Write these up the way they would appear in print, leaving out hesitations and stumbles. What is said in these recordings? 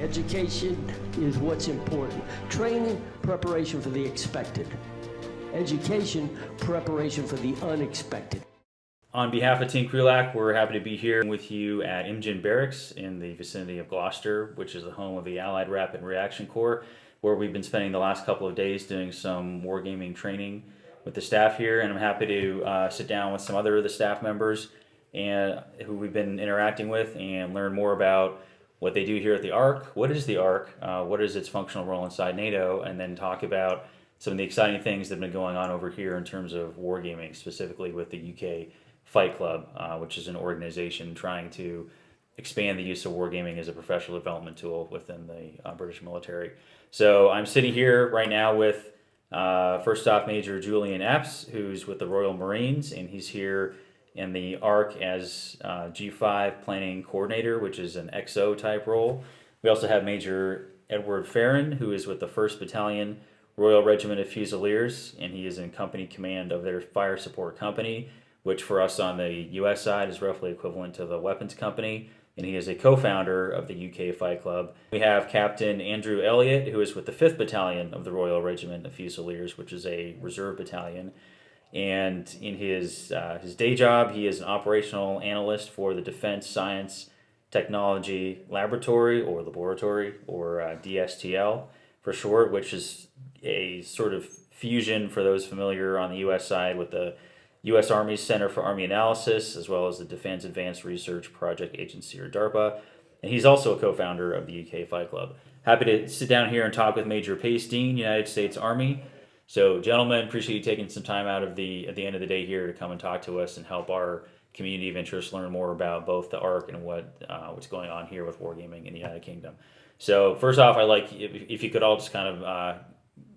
Education is what's important. Training, preparation for the expected. Education, preparation for the unexpected. On behalf of Team Krulak, we're happy to be here with you at Imogen Barracks in the vicinity of Gloucester, which is the home of the Allied Rapid Reaction Corps, where we've been spending the last couple of days doing some wargaming training with the staff here. And I'm happy to sit down with some other of the staff members and who we've been interacting with and learn more about what they do here at the ARRC. What is the ARRC? What is its functional role inside NATO? And then talk about some of the exciting things that have been going on over here in terms of wargaming, specifically with the UK Fight Club, which is an organization trying to expand the use of wargaming as a professional development tool within the British military. So I'm sitting here right now with First Off Major Julian Apps, who's with the Royal Marines, and he's here in the ARRC as G5 Planning Coordinator, which is an XO type role. We also have Maj Edward Farren, who is with the 1st Battalion, Royal Regiment of Fusiliers, and he is in company command of their fire support company, which for us on the US side is roughly equivalent to the weapons company, and he is a co-founder of the UK Fight Club. We have Captain Andrew Elliott, who is with the 5th Battalion of the Royal Regiment of Fusiliers, which is a reserve battalion. And in his day job, he is an operational analyst for the Defense Science Technology Laboratory, or DSTL for short, which is a sort of fusion, for those familiar on the US side, with the U.S. Army's Center for Army Analysis, as well as the Defense Advanced Research Project Agency, or DARPA. And he's also a co-founder of the UK Fight Club. Happy to sit down here and talk with MAJ Pace Dean, United States Army. So, gentlemen, appreciate you taking some time out of at the end of the day here to come and talk to us and help our community of interest learn more about both the ARRC and what's going on here with wargaming in the United Kingdom. So, first off, I'd like if you could all just kind of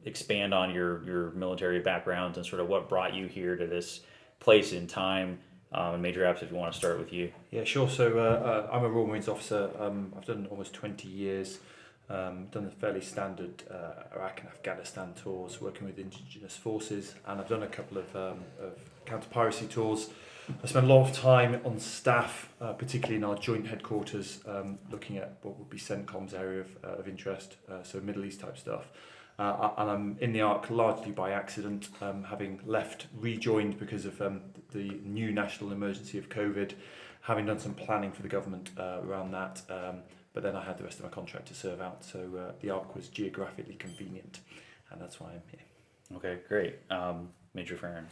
expand on your military backgrounds and sort of what brought you here to this place in time, and Major Apps, if you want to start with you. Yeah, sure. So I'm a Royal Marines officer. I've done almost 20 years, done the fairly standard Iraq and Afghanistan tours, working with indigenous forces, and I've done a couple of counter-piracy tours. I spent a lot of time on staff, particularly in our joint headquarters, looking at what would be CENTCOM's area of interest, so Middle East type stuff. And I'm in the ARRC largely by accident, having rejoined because of the new national emergency of COVID, having done some planning for the government around that, but then I had the rest of my contract to serve out, so the ARRC was geographically convenient, and that's why I'm here. Okay, great. Major Farren.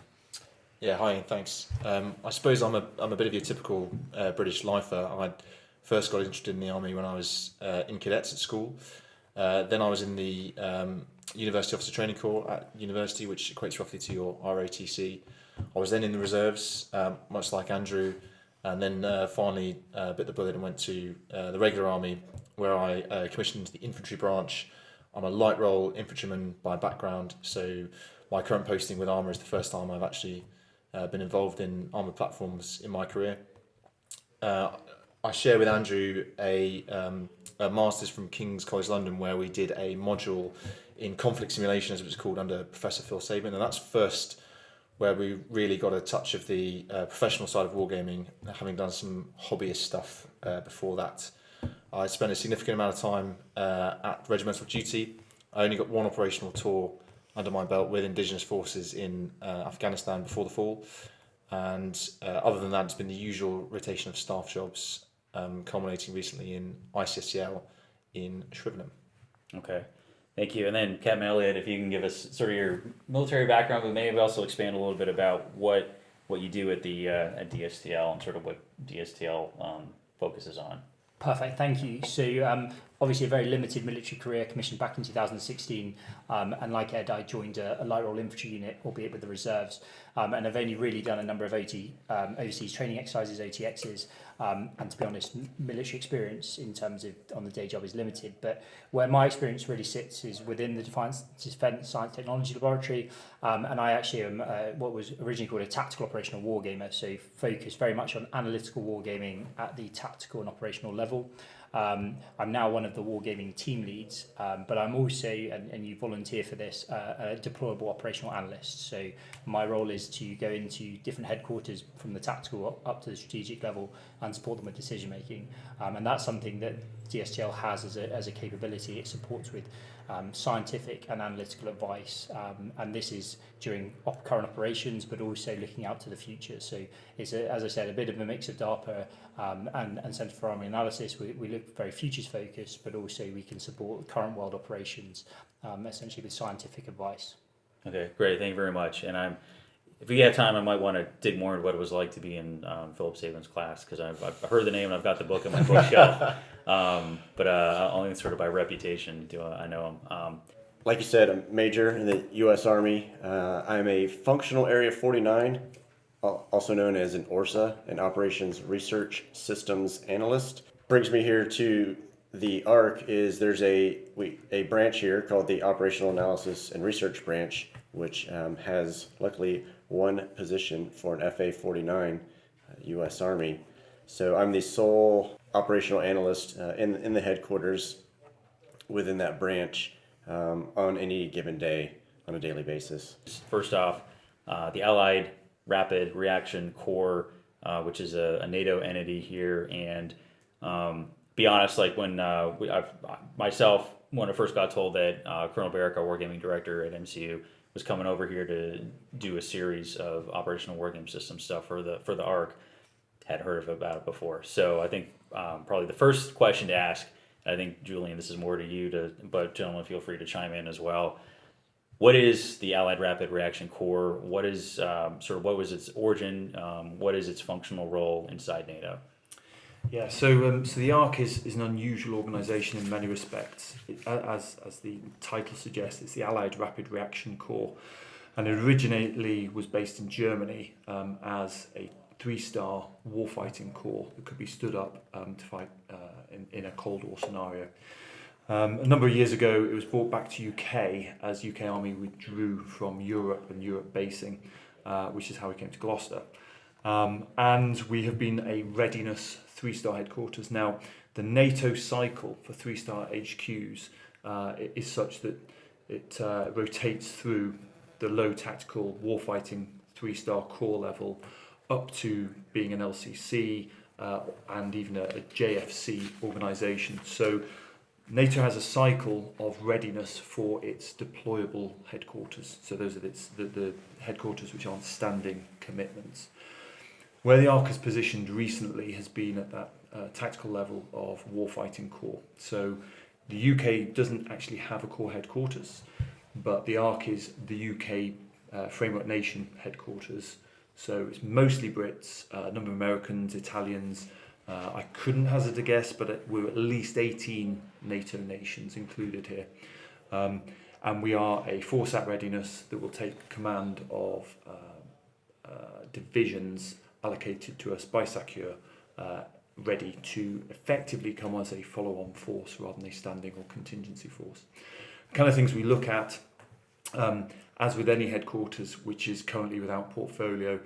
Yeah, hi, thanks. I suppose I'm a bit of your typical British lifer. I first got interested in the army when I was in cadets at school. Then I was in the University Officer Training Corps at university, which equates roughly to your ROTC. I was then in the reserves, much like Andrew, and then finally bit the bullet and went to the regular army, where I commissioned into the infantry branch. I'm a light role infantryman by background, so my current posting with armour is the first time I've actually been involved in armour platforms in my career. I share with Andrew a master's from King's College London, where we did a module in conflict simulation, as it was called, under Professor Phil Sabin, and that's first where we really got a touch of the professional side of wargaming, having done some hobbyist stuff before that. I spent a significant amount of time at regimental duty. I only got one operational tour under my belt with indigenous forces in Afghanistan before the fall, and other than that, it's been the usual rotation of staff jobs, culminating recently in ICSCL in Shrivenham. Okay, thank you. And then Captain Elliott, if you can give us sort of your military background, but maybe also expand a little bit about what you do at the at DSTL and sort of what DSTL focuses on. Perfect, thank you. So obviously a very limited military career, commissioned back in 2016, and like Ed, I joined a light role infantry unit, albeit with the reserves, and I've only really done a number of overseas training exercises, OTXs, and to be honest, military experience in terms of on the day job is limited, but where my experience really sits is within the Defence Science Technology Laboratory, and I actually am what was originally called a tactical operational wargamer, so focused very much on analytical wargaming at the tactical and operational level. I'm now one of the wargaming team leads, but I'm also, and you volunteer for this, a deployable operational analyst. So my role is to go into different headquarters from the tactical up to the strategic level and support them with decision making. And that's something that, DSTL has as a capability. It supports with scientific and analytical advice, and this is during current operations, but also looking out to the future. So it's, as I said, a bit of a mix of DARPA and Centre for Army Analysis. We look very futures focused, but also we can support current world operations, essentially with scientific advice. Okay, great. Thank you very much. And if we have time, I might want to dig more into what it was like to be in Philip Saban's class, because I've heard the name and I've got the book in my bookshelf. But only sort of by reputation do I know him. Like you said, I'm a major in the U.S. Army. I'm a Functional Area 49, also known as an ORSA, an Operations Research Systems Analyst. Brings me here to the ARRC is there's a branch here called the Operational Analysis and Research Branch, which has luckily one position for an FA-49 U.S. Army. So I'm the sole operational analyst in the headquarters within that branch on any given day on a daily basis. First off, the Allied Rapid Reaction Corps, which is a NATO entity here, and be honest, like when myself, when I first got told that Colonel Barrick, our Wargaming director at MCU, was coming over here to do a series of operational wargame system stuff for the ARRC, had heard about it before. So I think probably the first question to ask, I think, Julian, this is more to you, but gentlemen, feel free to chime in as well. What is the Allied Rapid Reaction Corps? What is what was its origin? What is its functional role inside NATO? Yeah, so the ARRC is an unusual organisation in many respects. As the title suggests, it's the Allied Rapid Reaction Corps, and it originally was based in Germany as a 3-star warfighting corps that could be stood up to fight in a Cold War scenario. A number of years ago, it was brought back to UK as UK Army withdrew from Europe and Europe basing, which is how we came to Gloucester. And we have been a readiness 3-star headquarters. Now, the NATO cycle for 3-star HQs is such that it rotates through the low tactical warfighting 3-star corps level up to being an LCC and even a JFC organisation. So NATO has a cycle of readiness for its deployable headquarters. So those are the headquarters which aren't standing commitments. Where the ARRC is positioned recently has been at that tactical level of warfighting corps. So the UK doesn't actually have a corps headquarters, but the ARRC is the UK framework nation headquarters. So it's mostly Brits, a number of Americans, Italians. I couldn't hazard a guess, but we're at least 18 NATO nations included here. And we are a force at readiness that will take command of divisions allocated to us by SACEUR, ready to effectively come as a follow-on force rather than a standing or contingency force. The kind of things we look at, as with any headquarters which is currently without portfolio,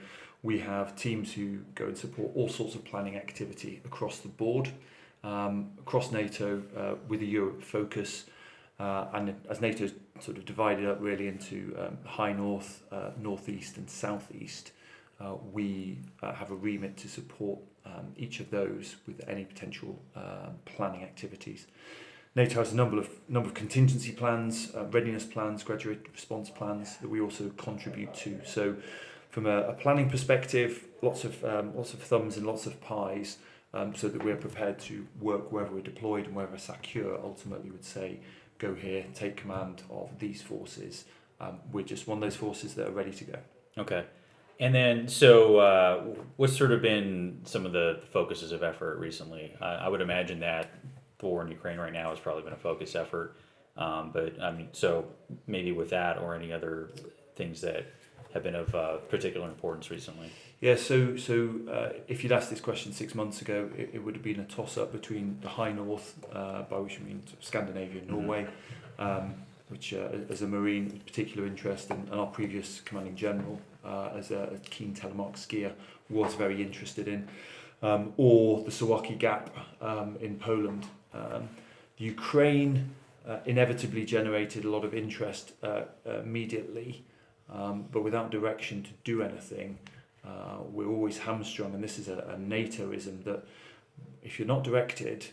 we have teams who go and support all sorts of planning activity across the board, across NATO with a Europe focus, and as NATO's sort of divided up really into high north, northeast and southeast, we have a remit to support each of those with any potential planning activities. NATO has a number of contingency plans, readiness plans, graduate response plans that we also contribute to. So, from a planning perspective, lots of thumbs and lots of pies, so that we're prepared to work wherever we're deployed and wherever SACEUR ultimately would say, go here, take command of these forces. We're just one of those forces that are ready to go. Okay. And then, so what's sort of been some of the focuses of effort recently? I would imagine that the war in Ukraine right now has probably been a focus effort. But I mean, so maybe with that or any other things that have been of particular importance recently. Yeah, so if you'd asked this question 6 months ago, it would have been a toss-up between the High North, by which we mean Scandinavia and Norway, which as a Marine, particular interest, and our previous commanding general, as a keen telemark skier, was very interested in, or the Suwalki Gap in Poland. The Ukraine inevitably generated a lot of interest immediately, but without direction to do anything. We're always hamstrung, and this is a NATOism, that if you're not directed,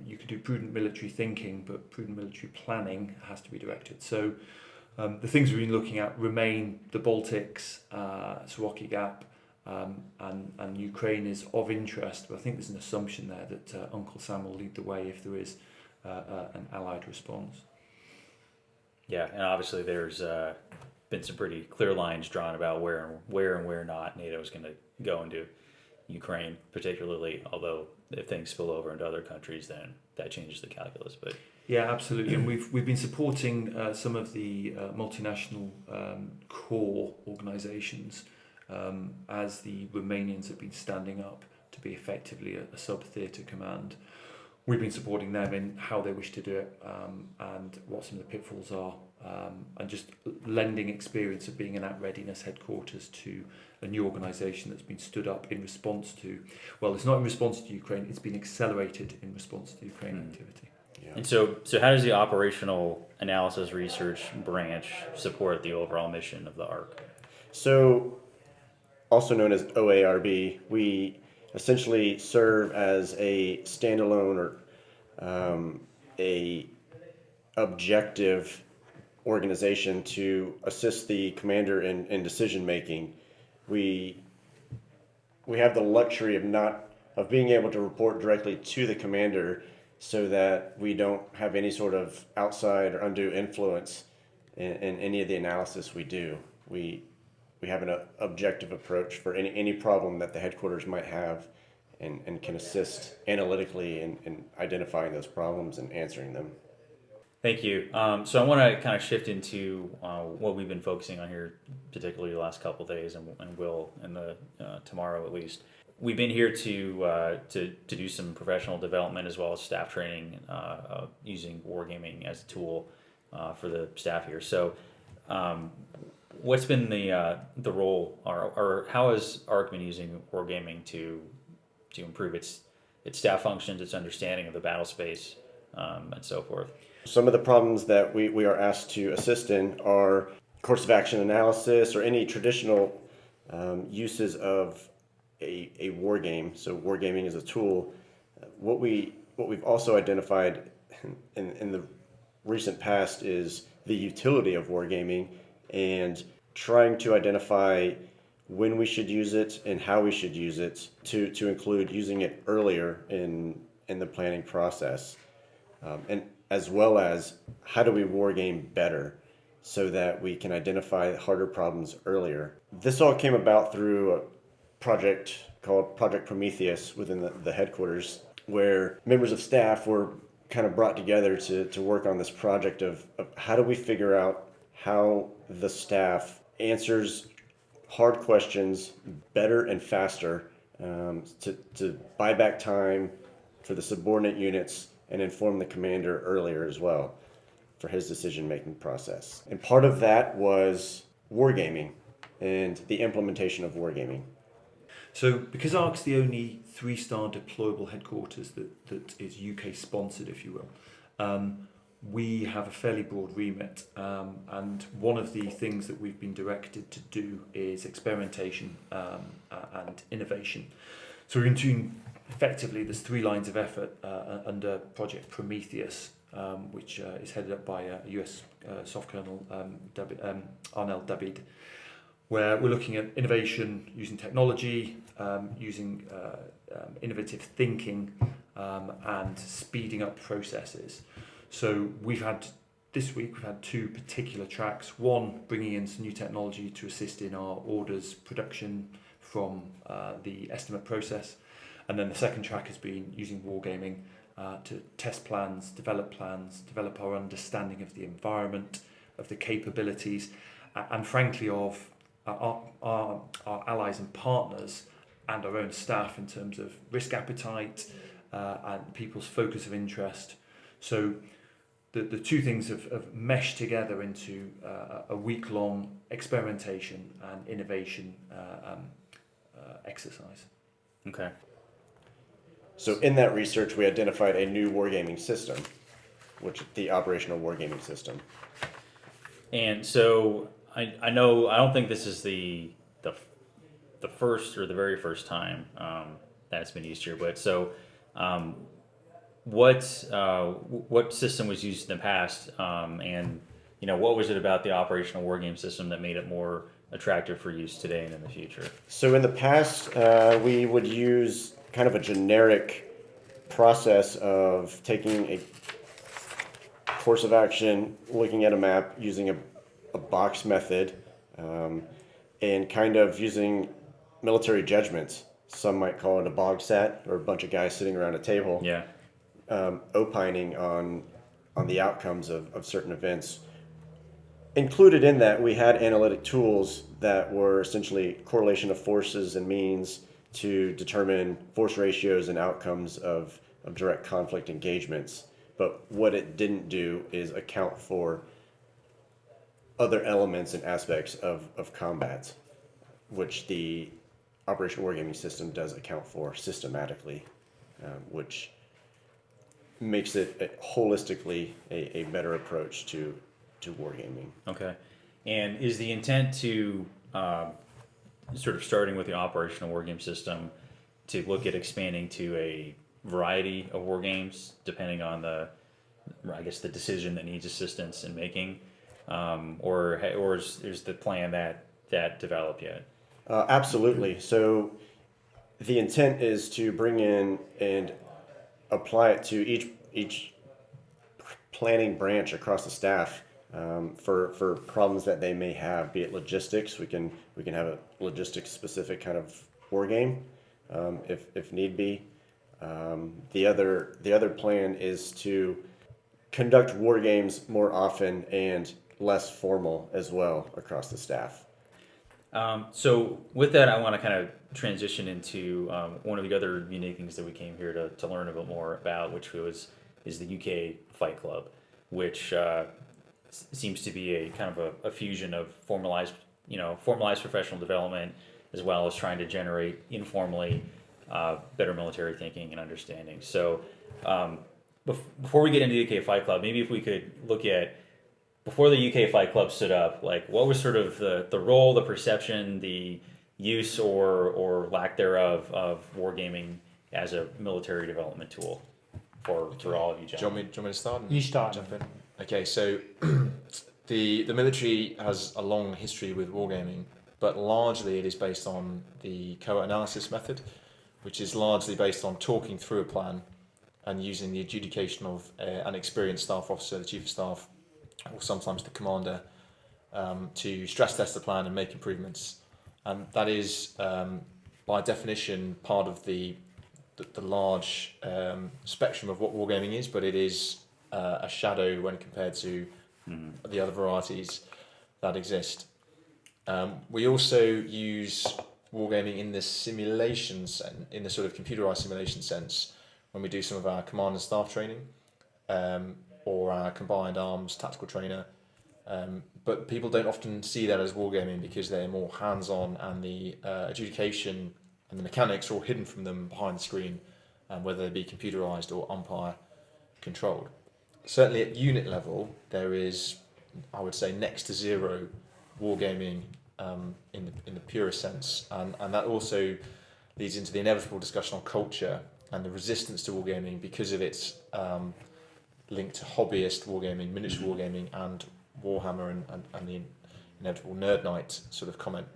you can do prudent military thinking, but prudent military planning has to be directed. So the things we've been looking at remain the Baltics, Suwalki Gap, and Ukraine is of interest, but I think there's an assumption there that Uncle Sam will lead the way if there is an Allied response. Yeah, and obviously there's been some pretty clear lines drawn about where and where not NATO is going to go into Ukraine, particularly. Although if things spill over into other countries, then that changes the calculus. But yeah, absolutely, and we've been supporting some of the multinational core organisations as the Romanians have been standing up to be effectively a sub-theatre command. We've been supporting them in how they wish to do it and what some of the pitfalls are, and just lending experience of being an at-readiness headquarters to a new organisation that's been stood up in response to, well, it's not in response to Ukraine, it's been accelerated in response to Ukraine activity. Yeah. And so how does the operational analysis research branch support the overall mission of the ARRC? So, also known as OARB, we essentially serve as a standalone or a objective organization to assist the commander in decision making. We have the luxury of being able to report directly to the commander, so that we don't have any sort of outside or undue influence in any of the analysis we do. We have an objective approach for any problem that the headquarters might have, and can assist analytically in identifying those problems and answering them. Thank you. So I want to kind of shift into what we've been focusing on here, particularly the last couple of days, and will in the tomorrow at least. We've been here to do some professional development as well as staff training using Wargaming as a tool for the staff here. So, what's been the role, or how has ARRC been using Wargaming to improve its staff functions, its understanding of the battle space, and so forth? Some of the problems that we are asked to assist in are course of action analysis or any traditional uses of a war game. So wargaming is a tool. What we've also identified in the recent past is the utility of wargaming, and trying to identify when we should use it and how we should use it, to include using it earlier in the planning process, and as well as how do we wargame better so that we can identify harder problems earlier. This all came about through a project called Project Prometheus within the headquarters, where members of staff were kind of brought together to work on this project of how do we figure out how the staff answers hard questions better and faster, to buy back time for the subordinate units and inform the commander earlier as well for his decision-making process. And part of that was wargaming and the implementation of wargaming. So because ARRC's the only 3-star deployable headquarters that is UK sponsored, if you will, we have a fairly broad remit, and one of the things that we've been directed to do is experimentation and innovation. So we're doing, effectively, there's 3 lines of effort under Project Prometheus, which is headed up by US Soft Colonel Arnel David, where we're looking at innovation using technology, using innovative thinking, and speeding up processes. So this week we've had 2 particular tracks. One, bringing in some new technology to assist in our orders production from the estimate process. And then the second track has been using wargaming to test plans, develop our understanding of the environment, of the capabilities, and frankly of our allies and partners and our own staff in terms of risk appetite and people's focus of interest. So the 2 things have meshed together into a week-long experimentation and innovation exercise. Okay. So in that research, we identified a new wargaming system, which is the operational wargaming system. And so I know, I don't think this is the first or the very first time that it's been used here, but so What system was used in the past, and what was it about the operational wargame system that made it more attractive for use today and in the future? So in the past, we would use kind of a generic process of taking a course of action, looking at a map, using a box method, and kind of using military judgments. Some might call it a bog sat, or a bunch of guys sitting around a table, Yeah. opining on the outcomes of certain events. Included in that, we had analytic tools that were essentially correlation of forces and means to determine force ratios and outcomes of direct conflict engagements. But what it didn't do is account for other elements and aspects of combat, which the operational wargaming system does account for systematically, which makes it holistically a better approach to wargaming. Okay. And is the intent to sort of starting with the operational wargame system to look at expanding to a variety of wargames depending on the decision that needs assistance in making, or is the plan that developed yet? Absolutely. So the intent is to bring in and apply it to each planning branch across the staff, for problems that they may have, be it logistics. We can have a logistics specific kind of war game, if need be. The other plan is to conduct war games more often and less formal as well across the staff. So with that, I want to kind of transition into one of the other unique things that we came here to learn a bit more about, which is the UK Fight Club, which seems to be a kind of a fusion of formalized professional development, as well as trying to generate informally better military thinking and understanding. So before we get into the UK Fight Club, maybe if we could look at, before the UK Fight Club stood up, like what was sort of the role, the perception, the use or lack thereof of wargaming as a military development tool for all of you gentlemen? Do you want me to start? You start. Jump in. Okay, so the military has a long history with wargaming, but largely it is based on the cohort analysis method, which is largely based on talking through a plan and using the adjudication of an experienced staff officer, the chief of staff, or sometimes the commander, to stress test the plan and make improvements. And that is, by definition, part of the large spectrum of what wargaming is, but it is a shadow when compared to the other varieties that exist. We also use wargaming in the simulations, in the sort of computerized simulation sense, when we do some of our command and staff training, or our combined arms tactical trainer. But people don't often see that as wargaming because they're more hands-on, and the adjudication and the mechanics are all hidden from them behind the screen, whether they be computerized or umpire controlled. Certainly at unit level, there is, I would say, next to zero wargaming in the purest sense, and that also leads into the inevitable discussion on culture and the resistance to wargaming because of its link to hobbyist wargaming, miniature wargaming, and Warhammer and the inevitable nerd night sort of comment,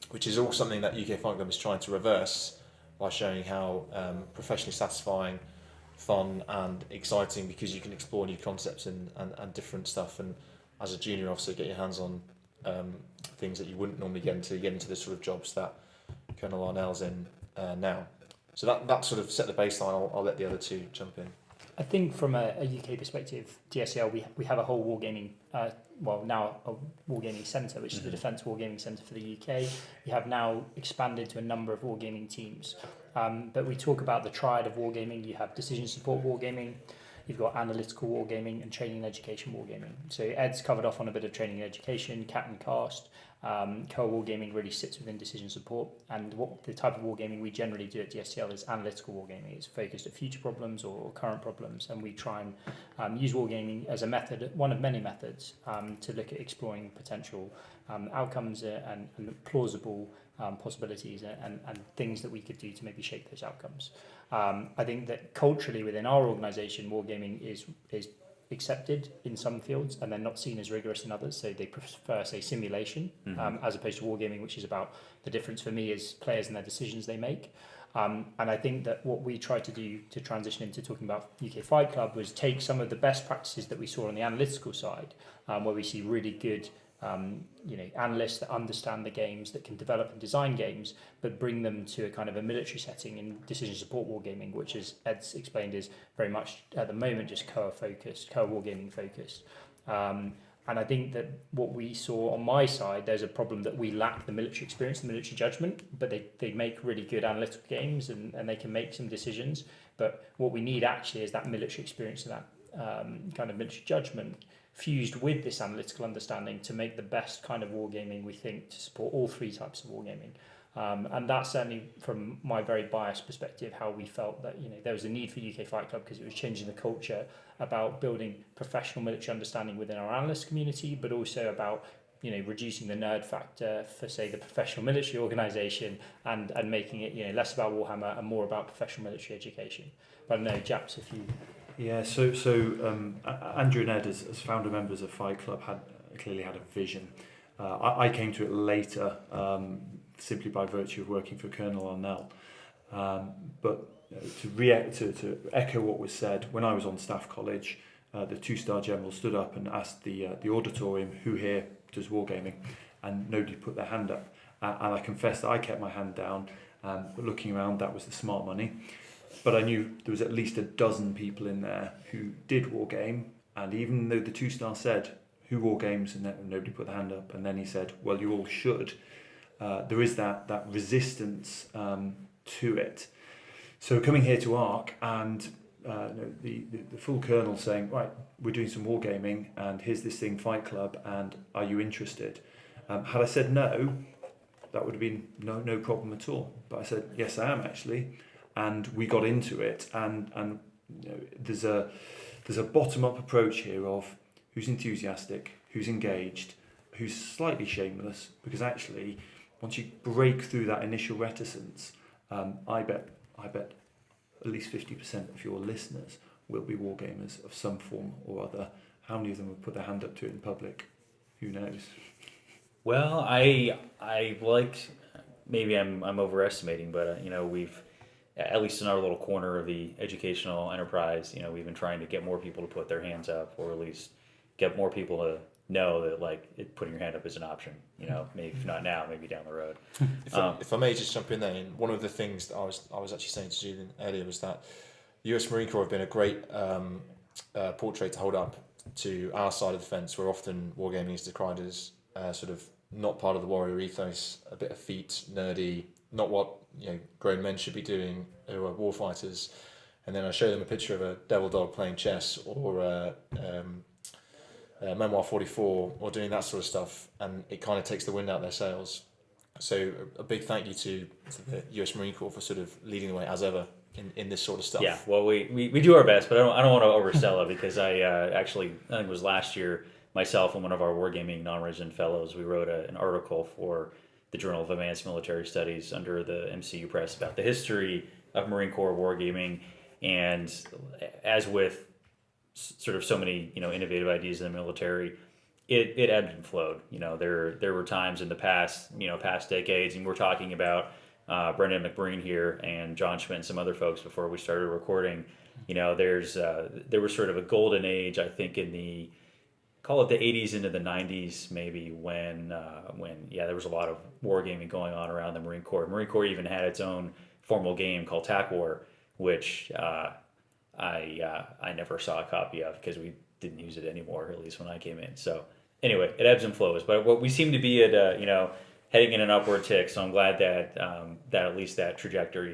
which is all something that UK Fight Club is trying to reverse by showing how professionally satisfying, fun and exciting, because you can explore new concepts and different stuff, and as a junior officer get your hands on things that you wouldn't normally get into the sort of jobs that Colonel Arnell's in now. So that sort of set the baseline. I'll let the other two jump in. I think from a UK perspective, DSL, we have a whole wargaming, now a wargaming centre, which is the Defence Wargaming Centre for the UK. We have now expanded to a number of wargaming teams. But we talk about the triad of wargaming. You have decision support wargaming, you've got analytical wargaming, and training and education wargaming. So Ed's covered off on a bit of training and education, cat and cast. Co-wargaming really sits within decision support, and what the type of wargaming we generally do at DSTL is analytical wargaming. It's focused at future problems or current problems, and we try and use wargaming as a method, one of many methods, to look at exploring potential outcomes and plausible possibilities and things that we could do to maybe shape those outcomes. I think that culturally within our organisation, wargaming is accepted in some fields and then not seen as rigorous in others, so they prefer, say, simulation as opposed to wargaming, which is about the difference for me is players and their decisions they make. And I think that what we tried to do to transition into talking about UK Fight Club was take some of the best practices that we saw on the analytical side, where we see really good analysts that understand the games, that can develop and design games, but bring them to a kind of a military setting in decision support wargaming, which, as Ed's explained, is very much at the moment just co-wargaming focused. And I think that what we saw on my side, there's a problem that we lack the military experience, the military judgment, but they make really good analytical games and they can make some decisions. But what we need actually is that military experience and that kind of military judgment fused with this analytical understanding to make the best kind of wargaming, we think, to support all three types of wargaming. And that's certainly, from my very biased perspective, how we felt that there was a need for UK Fight Club, because it was changing the culture about building professional military understanding within our analyst community, but also about reducing the nerd factor for, say, the professional military organisation and making it less about Warhammer and more about professional military education. But I don't know, Japs, if you... Yeah, so Andrew and Ed, as founder members of Fight Club, clearly had a vision. I came to it later, simply by virtue of working for Colonel Arnell. But to echo what was said, when I was on staff college, the two-star general stood up and asked the auditorium, who here does wargaming? And nobody put their hand up. And I confess that I kept my hand down, but looking around, that was the smart money. But I knew there was at least a dozen people in there who did wargame, and even though the two-star said, who wargames, and nobody put their hand up, and then he said, well, you all should, there is that resistance to it. So coming here to ARRC and the full colonel saying, right, we're doing some wargaming, and here's this thing, Fight Club, and are you interested? Had I said no, that would have been no problem at all. But I said, yes, I am actually. And we got into it, and there's a bottom-up approach here of who's enthusiastic, who's engaged, who's slightly shameless, because actually, once you break through that initial reticence, I bet at least 50% of your listeners will be wargamers of some form or other. How many of them will put their hand up to it in public? Who knows? Well, I like, maybe I'm overestimating, but we've, at least in our little corner of the educational enterprise, we've been trying to get more people to put their hands up, or at least get more people to know that putting your hand up is an option. Maybe if not now, maybe down the road. If I may just jump in there, and one of the things that I was actually saying to Julian earlier was that the US Marine Corps have been a great portrait to hold up to our side of the fence, where often wargaming is decried as sort of not part of the warrior ethos, a bit effete, nerdy, not what grown men should be doing who are warfighters. And then I show them a picture of a devil dog playing chess, or Memoir 44, or doing that sort of stuff, and it kind of takes the wind out of their sails. So a big thank you to the US Marine Corps for sort of leading the way as ever in this sort of stuff. Yeah, well, we do our best, but I don't want to oversell it, because I think it was last year, myself and one of our wargaming non-resident fellows, we wrote an article for the Journal of Advanced Military Studies under the MCU Press about the history of Marine Corps wargaming. And as with sort of so many innovative ideas in the military, it ebbed and flowed. There were times in the past decades, and we're talking about Brendan McBreen here and John Schmidt and some other folks before we started recording. There was sort of a golden age, I think, in the, call it the 80s into the 90s, maybe, when there was a lot of wargaming going on around the Marine Corps. Marine Corps even had its own formal game called TAC War, which I never saw a copy of, because we didn't use it anymore, at least when I came in. So anyway, it ebbs and flows, but what we seem to be at heading in an upward tick. So I'm glad that that at least that trajectory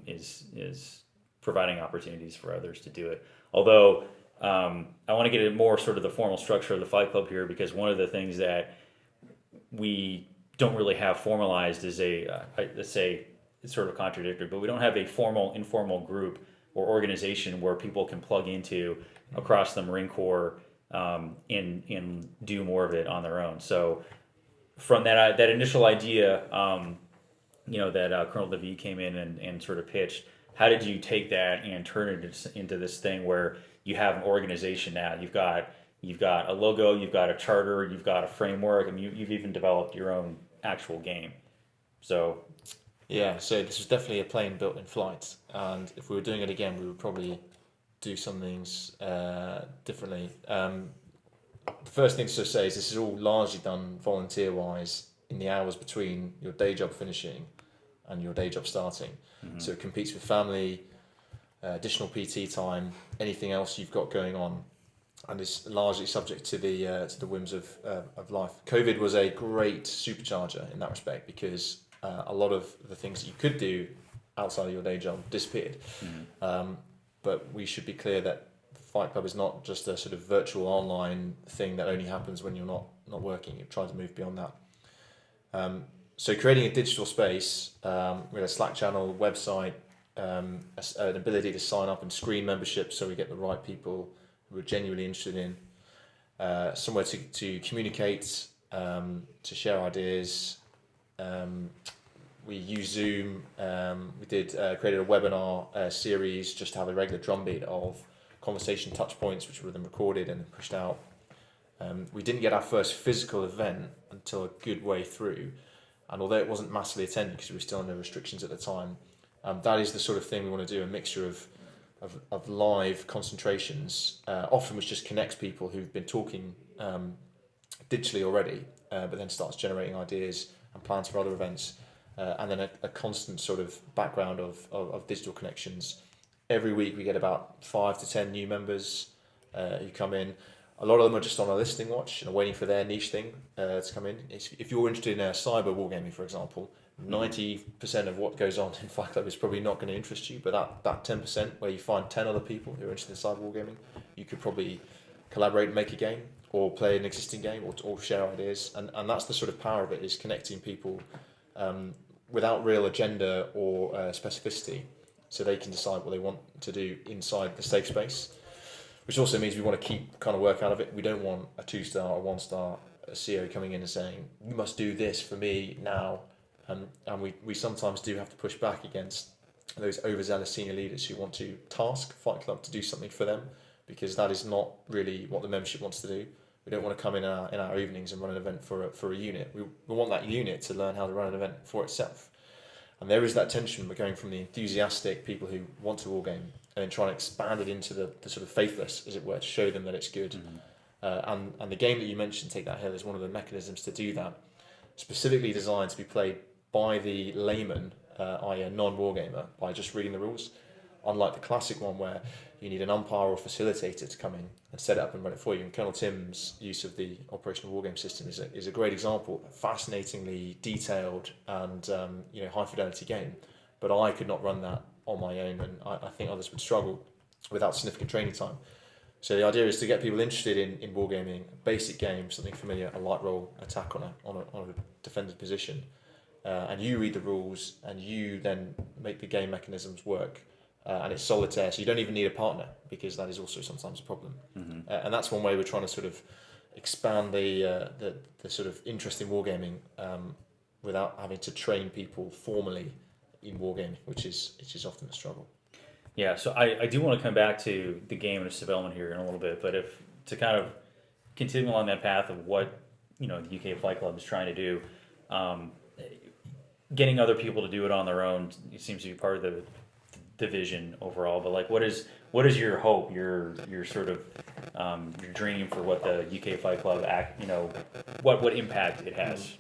is providing opportunities for others to do it. Although I want to get into more sort of the formal structure of the Fight Club here, because one of the things that we don't really have formalized as let's say it's sort of contradictory, but we don't have a formal informal group or organization where people can plug into across the Marine Corps and do more of it on their own. So from that initial idea, that Colonel DeVee came in and sort of pitched, how did you take that and turn it into this thing where you have an organization now? You've got a logo, you've got a charter, you've got a framework, and you've even developed your own actual game. So yeah, so this was definitely a plane built in flight, and if we were doing it again, we would probably do some things differently. The first thing to say is this is all largely done volunteer-wise in the hours between your day job finishing and your day job starting. Mm-hmm. So it competes with family, additional PT time, anything else you've got going on, and it's largely subject to the whims of life. COVID was a great supercharger in that respect because a lot of the things that you could do outside of your day job disappeared. Mm-hmm. But we should be clear that Fight Club is not just a sort of virtual online thing that only happens when you're not working. You've tried to move beyond that. So creating a digital space with a Slack channel, website, an ability to sign up and screen memberships so we get the right people who are genuinely interested in, somewhere to communicate, to share ideas. We use Zoom. We created a webinar series just to have a regular drumbeat of conversation touch points, which were then recorded and pushed out. We didn't get our first physical event until a good way through, and although it wasn't massively attended because we were still under restrictions at the time, that is the sort of thing we want to do, a mixture of live concentrations, often which just connects people who've been talking digitally already, but then starts generating ideas and plans for other events, and then a constant sort of background of digital connections. Every week we get about 5 to 10 new members who come in. A lot of them are just on a listening watch and are waiting for their niche thing to come in. If you're interested in cyber wargaming, for example, 90% of what goes on in Fight Club is probably not going to interest you, but that 10% where you find 10 other people who are interested in cyber wargaming, you could probably collaborate and make a game or play an existing game or share ideas. And that's the sort of power of it, is connecting people without real agenda or specificity, so they can decide what they want to do inside the safe space, which also means we want to keep kind of work out of it. We don't want a 2-star or 1-star CEO coming in and saying, you must do this for me now. And we sometimes do have to push back against those overzealous senior leaders who want to task Fight Club to do something for them, because that is not really what the membership wants to do. We don't want to come in our evenings and run an event for a unit. We want that unit to learn how to run an event for itself. And there is that tension. We're going from the enthusiastic people who want to wargame and then trying to expand it into the sort of faithless, as it were, to show them that it's good. Mm-hmm. And the game that you mentioned, Take That Hill, is one of the mechanisms to do that, specifically designed to be played by the layman, i.e. a non-wargamer, by just reading the rules, unlike the classic one where you need an umpire or facilitator to come in and set it up and run it for you. And Colonel Tim's use of the operational wargame system is a great example, a fascinatingly detailed and high fidelity game. But I could not run that on my own, and I think others would struggle without significant training time. So the idea is to get people interested in wargaming, a basic game, something familiar, a light roll attack on a defender's position, and you read the rules and you then make the game mechanisms work. And it's solitaire, so you don't even need a partner, because that is also sometimes a problem. Mm-hmm. And that's one way we're trying to sort of expand the sort of interest in wargaming without having to train people formally in wargaming, which is often a struggle. Yeah, so I do want to come back to the game and its development here in a little bit, but if to kind of continue along that path of what the UK Flight Club is trying to do, getting other people to do it on their own, it seems to be part of the vision overall. But like, what is your hope, your sort of your dream for what the UK Flight Club what impact it has?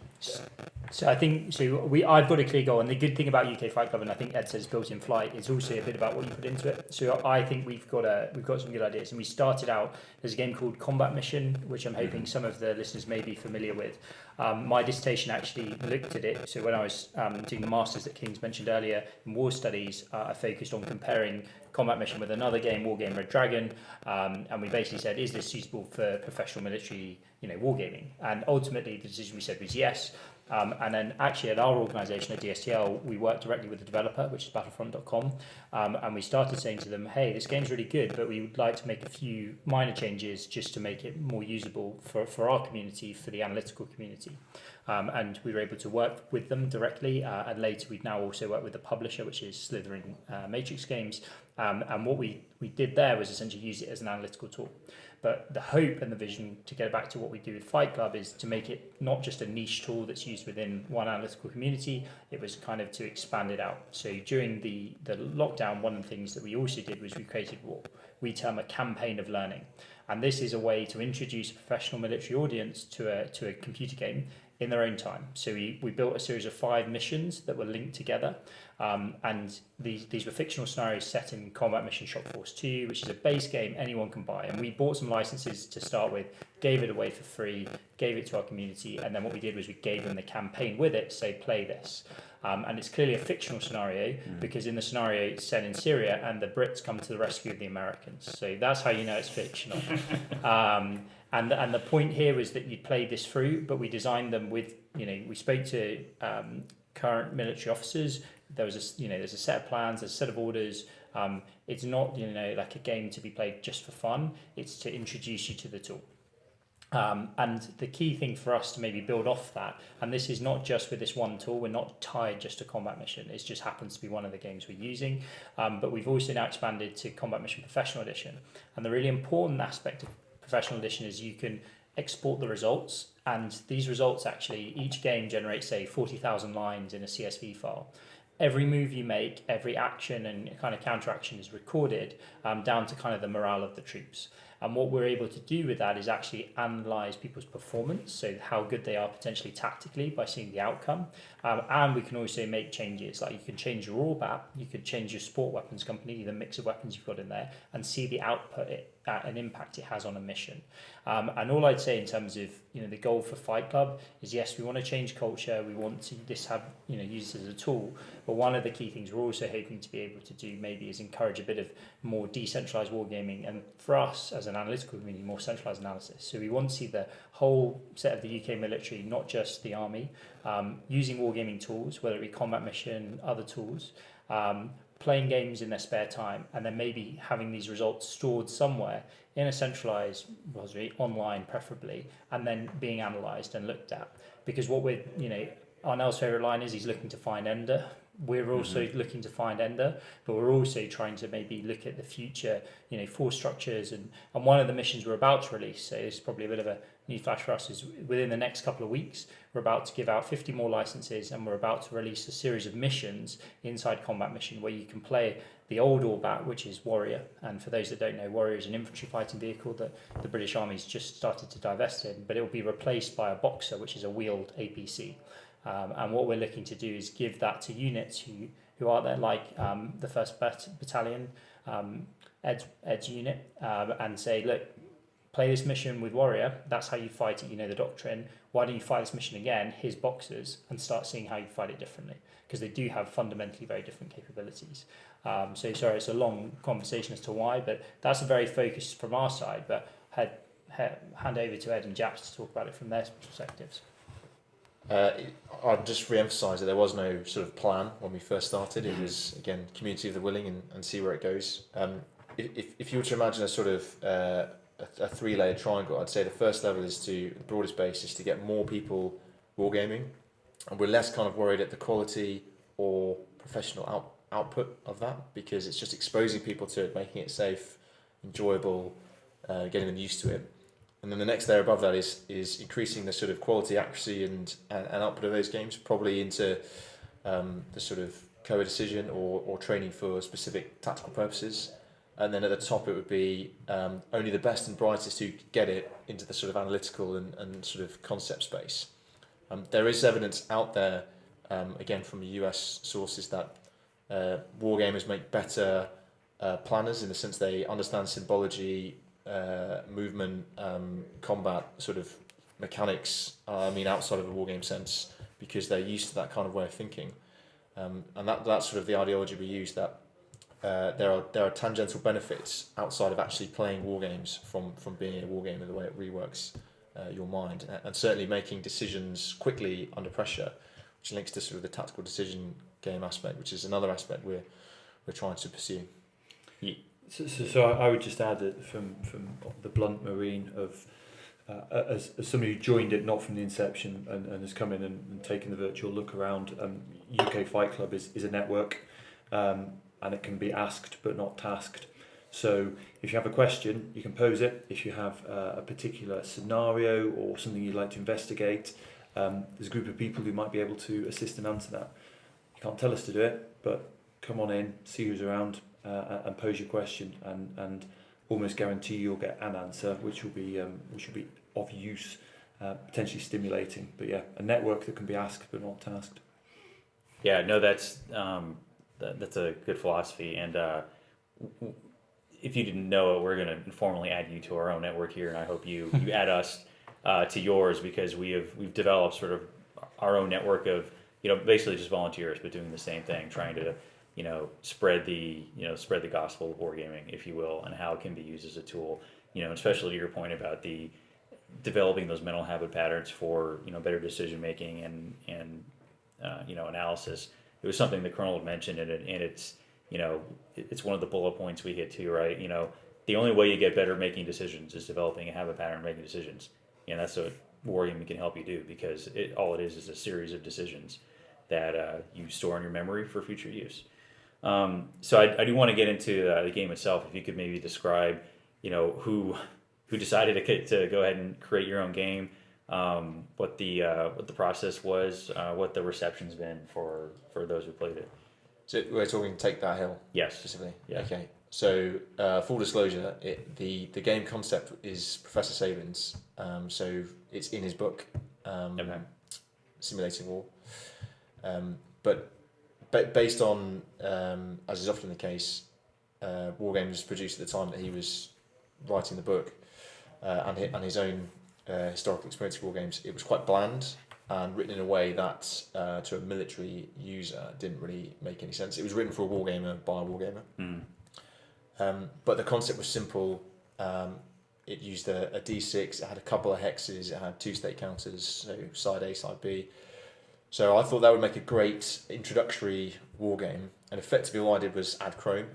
So I think I've got a clear goal, and the good thing about UK Fight Club, and I think Ed says built in flight, is also a bit about what you put into it. So I think we've got some good ideas, and we started out. There's a game called Combat Mission, which I'm hoping some of the listeners may be familiar with. My dissertation actually looked at it. So when I was doing the masters that King's mentioned earlier in war studies, I focused on comparing Combat Mission with another game, Wargame Red Dragon, and we basically said, is this suitable for professional military wargaming. And ultimately, the decision we said was yes. And then actually at our organisation at DSTL, we worked directly with the developer, which is battlefront.com, and we started saying to them, hey, this game's really good, but we would like to make a few minor changes just to make it more usable for our community, for the analytical community. And we were able to work with them directly, and later we've now also worked with the publisher, which is Slytherin Matrix Games. And what we did there was essentially use it as an analytical tool. But the hope and the vision, to get back to what we do with Fight Club, is to make it not just a niche tool that's used within one analytical community. It was kind of to expand it out. So during the lockdown, one of the things that we also did was we created what we term a campaign of learning. And this is a way to introduce a professional military audience to a computer game in their own time. So we built a series of 5 missions that were linked together, and these were fictional scenarios set in Combat Mission Shock Force 2, which is a base game anyone can buy. And we bought some licenses to start with, gave it away for free, gave it to our community, and then what we did was we gave them the campaign with it, say play this. And it's clearly a fictional scenario because in the scenario it's set in Syria and the Brits come to the rescue of the Americans. So that's how you know it's fictional. And the point here was that you'd play this through, but we designed them with, we spoke to current military officers. There's a set of plans, there's a set of orders. It's not, like a game to be played just for fun. It's to introduce you to the tool. And the key thing for us to maybe build off that, and this is not just with this one tool, we're not tied just to Combat Mission, it just happens to be one of the games we're using, but we've also now expanded to Combat Mission Professional Edition. And the really important aspect of Professional Edition is you can export the results, and these results actually, each game generates, say, 40,000 lines in a CSV file. Every move you make, every action and kind of counter action is recorded down to kind of the morale of the troops. And what we're able to do with that is actually analyse people's performance, so how good they are potentially tactically by seeing the outcome. And we can also make changes, like you can change your ARRC, you could change your sport weapons company, the mix of weapons you've got in there, and see the output and impact it has on a mission. And all I'd say in terms of the goal for Fight Club is, yes, we want to change culture, we want to use this as a tool, but one of the key things we're also hoping to be able to do maybe is encourage a bit of more decentralised wargaming, and for us as an analytical community, more centralised analysis. So we want to see the whole set of the UK military, not just the army, using wargaming tools, whether it be Combat Mission, other tools, playing games in their spare time, and then maybe having these results stored somewhere in a centralised repository, online preferably, and then being analysed and looked at. Because what we're, Arnell's favourite line is he's looking to find Ender. We're also looking to find Ender, but we're also trying to maybe look at the future, force structures. And one of the missions we're about to release, so it's probably a bit of a new flash for us, is within the next couple of weeks, we're about to give out 50 more licenses, and we're about to release a series of missions inside Combat Mission where you can play the old Orbat, which is Warrior. And for those that don't know, Warrior is an infantry fighting vehicle that the British Army's just started to divest in, but it will be replaced by a Boxer, which is a wheeled APC. And what we're looking to do is give that to units who are there, like the 1st Battalion, Ed's unit, and say, look, play this mission with Warrior, that's how you fight it, the doctrine. Why don't you fight this mission again, here's Boxers, and start seeing how you fight it differently, because they do have fundamentally very different capabilities. So sorry, it's a long conversation as to why, but that's a very focus from our side, but hand over to Ed and Japs to talk about it from their perspectives. I'd just re-emphasise that there was no sort of plan when we first started. It was, again, community of the willing and see where it goes. If you were to imagine a sort of a 3-layer triangle, I'd say the first level is the broadest base is to get more people wargaming, and we're less kind of worried at the quality or professional output of that, because it's just exposing people to it, making it safe, enjoyable, getting them used to it. And then the next layer above that is increasing the sort of quality, accuracy, and output of those games, probably into the sort of co-decision or training for specific tactical purposes. And then at the top it would be only the best and brightest who get it into the sort of analytical and sort of concept space. There is evidence out there, again from US sources, that wargamers make better planners, in the sense they understand symbology, movement, combat sort of mechanics, outside of a wargame sense, because they're used to that kind of way of thinking. And that's sort of the ideology we use, that there are tangential benefits outside of actually playing wargames from being a wargamer, the way it really works. your mind, and certainly making decisions quickly under pressure, which links to sort of the tactical decision game aspect, which is another aspect we're trying to pursue. So I would just add that from the blunt marine of as somebody who joined it not from the inception and has come in and taken the virtual look around, UK Fight Club is a network, and it can be asked but not tasked. So if you have a question, you can pose it. If you have a particular scenario or something you'd like to investigate, there's a group of people who might be able to assist and answer that. You can't tell us to do it, but come on in, see who's around, and pose your question, and almost guarantee you'll get an answer, which will be of use, potentially stimulating. But yeah, a network that can be asked but not tasked. Yeah, no, that's a good philosophy, and if you didn't know it, we're going to informally add you to our own network here, and I hope you add us to yours, because we've developed sort of our own network of basically just volunteers, but doing the same thing, trying to spread the gospel of wargaming, if you will, and how it can be used as a tool. Especially to your point about the developing those mental habit patterns for better decision making and analysis. It was something the Colonel had mentioned, and it's it's one of the bullet points we hit too, right? The only way you get better at making decisions is developing a habit pattern of making decisions, and that's what wargaming can help you do, because all it is a series of decisions that you store in your memory for future use. So I do want to get into the game itself. If you could maybe describe, who decided to go ahead and create your own game, what the process was, what the reception's been for those who played it. So we're talking Take That Hill? Yes. Specifically? Yeah. Okay. So full disclosure, the game concept is Professor Saban's. So it's in his book, Okay. Simulating War. But based on, as is often the case, Wargaming was produced at the time that he was writing the book, and his own historical experience with wargames, it was quite bland and written in a way that to a military user didn't really make any sense. It was written for a wargamer by a wargamer. But the concept was simple. It used a D6, it had a couple of hexes, it had 2 state counters, so side A, side B. So I thought that would make a great introductory wargame, and effectively what I did was add Chrome,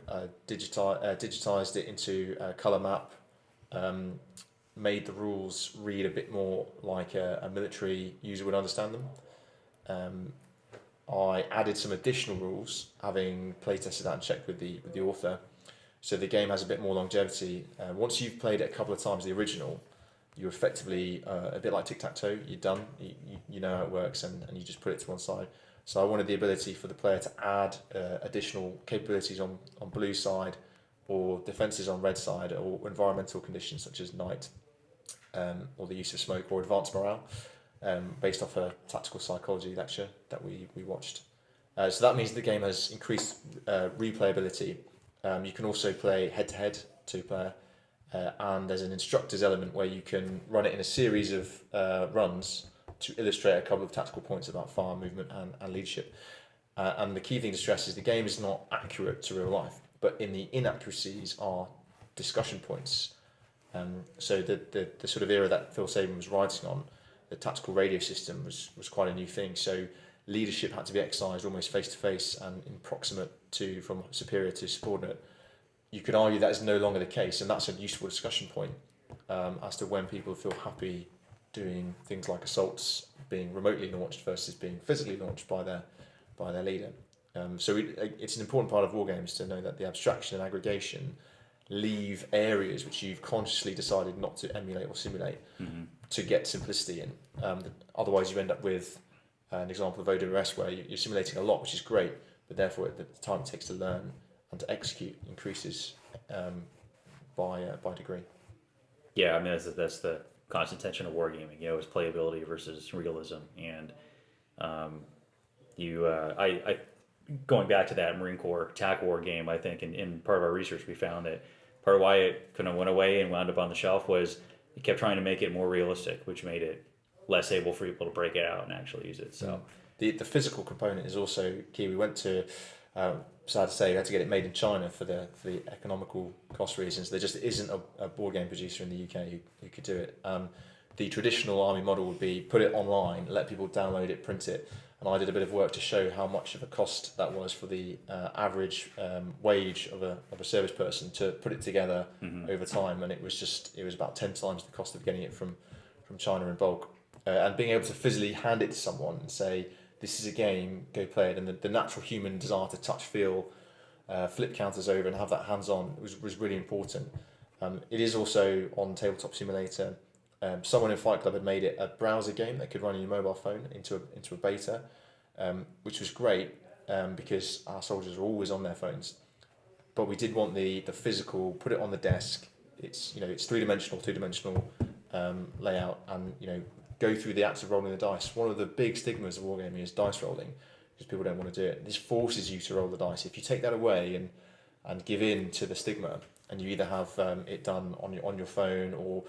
digitized it into a colour map, made the rules read a bit more like a military user would understand them. I added some additional rules, having playtested that and checked with the author, so the game has a bit more longevity. Once you've played it a couple of times, the original, you're effectively a bit like tic-tac-toe. You're done. You know how it works, and you just put it to one side. So I wanted the ability for the player to add additional capabilities on blue side, or defences on red side, or environmental conditions such as night, or the use of smoke, or advanced morale, based off a tactical psychology lecture that we watched. So that means the game has increased replayability. You can also play head-to-head, 2-player, and there's an instructor's element where you can run it in a series of runs to illustrate a couple of tactical points about fire movement and leadership. And the key thing to stress is the game is not accurate to real life, but in the inaccuracies are discussion points. So the sort of era that Phil Saban was writing on, the tactical radio system was quite a new thing. So leadership had to be exercised almost face to face and in proximate to, from superior to subordinate. You could argue that is no longer the case, and that's a useful discussion point as to when people feel happy doing things like assaults being remotely launched versus being physically launched by their leader. So it's an important part of wargames to know that the abstraction and aggregation leave areas which you've consciously decided not to emulate or simulate to get simplicity in. Otherwise, you end up with an example of OWS where you're simulating a lot, which is great, but therefore the time it takes to learn and to execute increases by degree. Yeah, I mean that's the constant tension of wargaming. Is playability versus realism, and I going back to that Marine Corps TAC war game, I think in part of our research we found that part of why it kind of went away and wound up on the shelf was it kept trying to make it more realistic, which made it less able for people to break it out and actually use it. So the physical component is also key. We went to sad to say, we had to get it made in China for the economical cost reasons. There just isn't a board game producer in the UK who could do it. the traditional army model would be put it online, let people download it, print it. And I did a bit of work to show how much of a cost that was for the average wage of a service person to put it together over time. And it was about 10 times the cost of getting it from China in bulk. And being able to physically hand it to someone and say, this is a game, go play it. And the natural human desire to touch, feel, flip counters over and have that hands-on was really important. It is also on Tabletop Simulator. Someone in Fight Club had made it a browser game that could run on your mobile phone into a beta, which was great because our soldiers are always on their phones. But we did want the physical, put it on the desk. It's 3-dimensional, 2-dimensional layout, and go through the acts of rolling the dice. One of the big stigmas of wargaming is dice rolling, because people don't want to do it. This forces you to roll the dice. If you take that away and give in to the stigma, and you either have it done on your phone or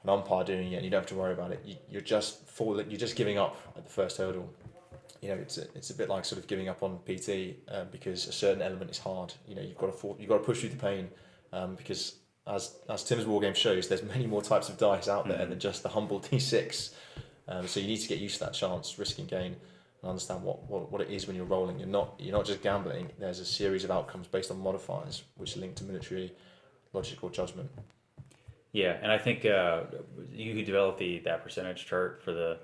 an umpire doing it, and you don't have to worry about it, you're just giving up at the first hurdle. It's a bit like sort of giving up on PT because a certain element is hard. You've got to push through the pain because as Tim's Wargame shows, there's many more types of dice out there than just the humble D6. So you need to get used to that chance, risk and gain, and understand what it is when you're rolling. You're not just gambling. There's a series of outcomes based on modifiers which are linked to military logic or judgment. Yeah, and I think you could develop that percentage chart for the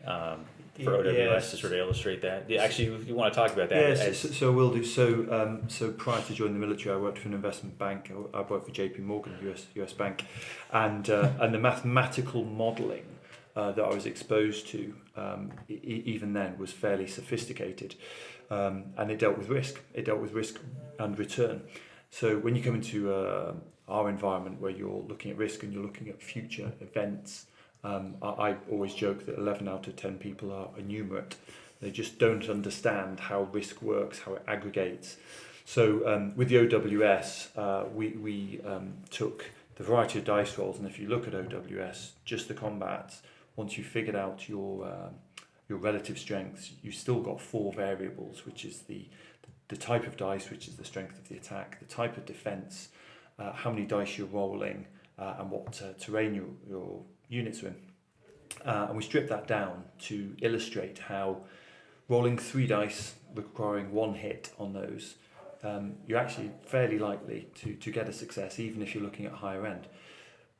for OWS to sort of illustrate that. Yeah, actually, if you want to talk about that. Yes, so we'll do. So prior to joining the military, I worked for an investment bank. I worked for JP Morgan, US bank, and the mathematical modelling that I was exposed to even then was fairly sophisticated, and it dealt with risk. It dealt with risk and return. So when you come into our environment where you're looking at risk and you're looking at future events, I always joke that 11 out of 10 people are innumerate. They just don't understand how risk works, how it aggregates. So with the OWS, we took the variety of dice rolls, and if you look at OWS, just the combats, once you figured out your relative strengths, you've still got 4 variables, which is the type of dice, which is the strength of the attack, the type of defence, how many dice you're rolling, and what terrain your units are in. And we stripped that down to illustrate how rolling 3 dice, requiring 1 hit on those, you're actually fairly likely to get a success, even if you're looking at higher end.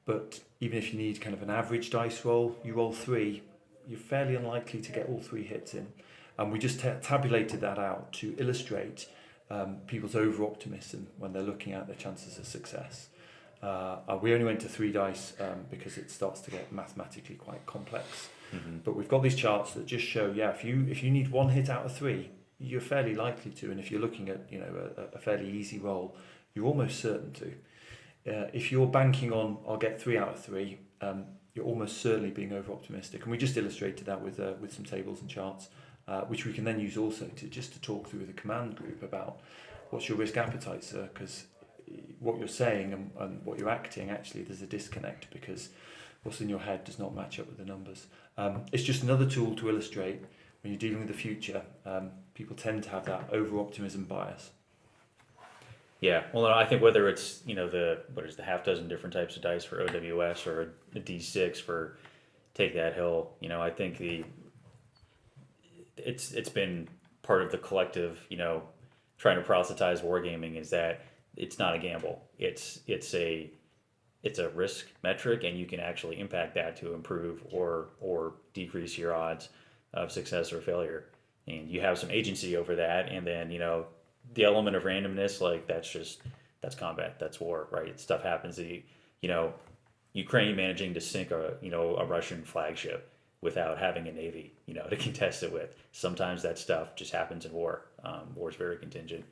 But even if you need kind of an average dice roll, you roll 3, you're fairly unlikely to get all 3 hits in. And we just tabulated that out to illustrate people's over-optimism when they're looking at their chances of success. We only went to 3 dice because it starts to get mathematically quite complex. But we've got these charts that just show, if you need 1 hit out of 3, you're fairly likely to. And if you're looking at a fairly easy roll, you're almost certain to. If you're banking on, I'll get 3 out of 3, you're almost certainly being over-optimistic. And we just illustrated that with some tables and charts, which we can then use also to talk through the command group about what's your risk appetite, sir, because what you're saying and what you're acting, actually there's a disconnect because what's in your head does not match up with the numbers. It's just another tool to illustrate when you're dealing with the future. People tend to have that over-optimism bias. Yeah, well, I think whether it's the half dozen different types of dice for OWS or a D6 for Take That Hill, I think it's been part of the collective, trying to proselytize wargaming is that it's not a gamble. It's a risk metric, and you can actually impact that to improve or decrease your odds of success or failure, and you have some agency over that. And then the element of randomness, like that's combat, that's war, right? Stuff happens. Ukraine managing to sink a Russian flagship without having a navy, to contest it with. Sometimes that stuff just happens in war. War is very contingent.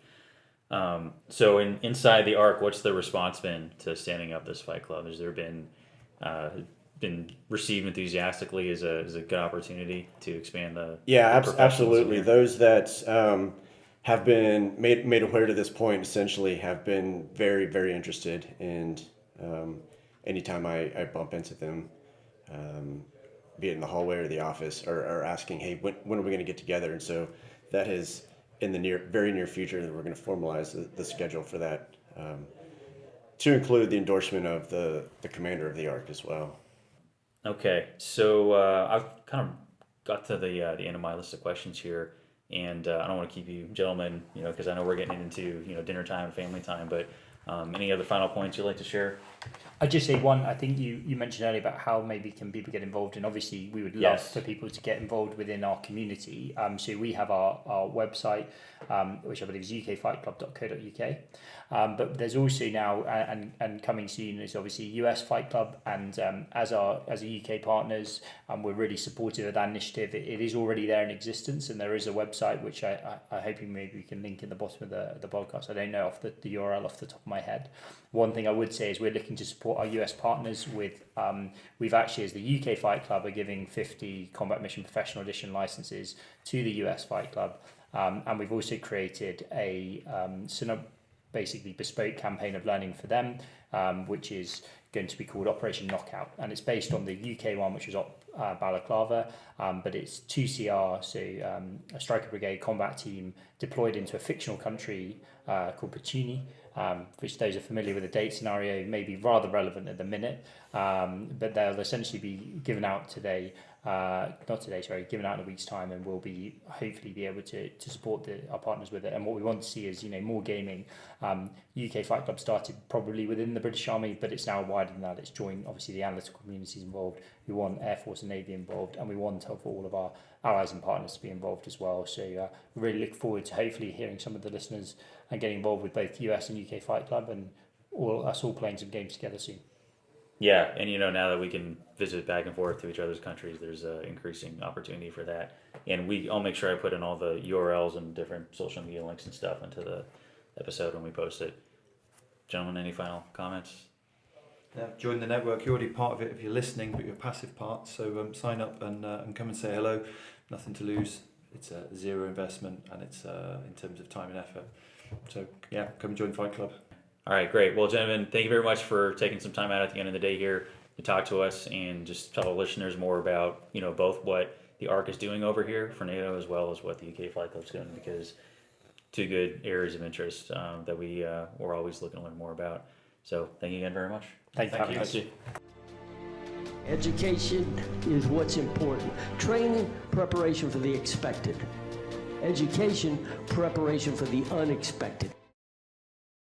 So inside the ARRC, what's the response been to standing up this fight club? Has there been received enthusiastically as a good opportunity to expand the absolutely. Those that have been made aware to this point essentially have been very, very interested, and anytime I bump into them, be it in the hallway or the office, or asking, hey, when are we going to get together? And so that is in the very near future that we're going to formalize the schedule for that, to include the endorsement of the commander of the ARRC as well. Okay, so I've kind of got to the end of my list of questions here, and I don't want to keep you gentlemen, because I know we're getting into dinner time and family time. But any other final points you'd like to share? I'd just say one, I think you mentioned earlier about how maybe can people get involved, and obviously we would love Yes. for people to get involved within our community. So we have our website, which I believe is ukfightclub.co.uk. But there's also now, and coming soon is obviously US Fight Club, and as a UK partners, we're really supportive of that initiative. It is already there in existence, and there is a website which I hope maybe we can link in the bottom of the podcast. I don't know off the URL off the top of my head. One thing I would say is we're looking to support our US partners with, we've actually, as the UK Fight Club, are giving 50 Combat Mission Professional Edition licenses to the US Fight Club. And we've also created a basically bespoke campaign of learning for them, which is going to be called Operation Knockout. And it's based on the UK one, which was Balaclava, but it's 2CR, so a striker brigade combat team deployed into a fictional country called Puccini, which those are familiar with the date scenario may be rather relevant at the minute, but they'll essentially be given out today, given out in a week's time, and we'll be hopefully be able to support our partners with it. And what we want to see is more gaming. UK Fight Club started probably within the British Army, but it's now wider than that. It's joined obviously the analytical communities involved. We want Air Force and Navy involved, and we want for all of our allies and partners to be involved as well. So we really look forward to hopefully hearing some of the listeners and getting involved with both US and UK Fight Club, and us all playing some games together soon. Yeah, and now that we can visit back and forth to each other's countries, there's an increasing opportunity for that. And I'll make sure I put in all the URLs and different social media links and stuff into the episode when we post it. Gentlemen, any final comments? Yeah, join the network. You're already part of it if you're listening, but you're a passive part. So sign up and come and say hello. Nothing to lose. It's a zero investment, and it's in terms of time and effort. So yeah, come join Fight Club. All right, great. Well, gentlemen, thank you very much for taking some time out at the end of the day here to talk to us and just tell the listeners more about, both what the ARRC is doing over here for NATO as well as what the UK Fight Club is doing, because two good areas of interest that we're always looking to learn more about. So thank you again very much. Thank you. Thank you. Education is what's important. Training, preparation for the expected. Education, preparation for the unexpected.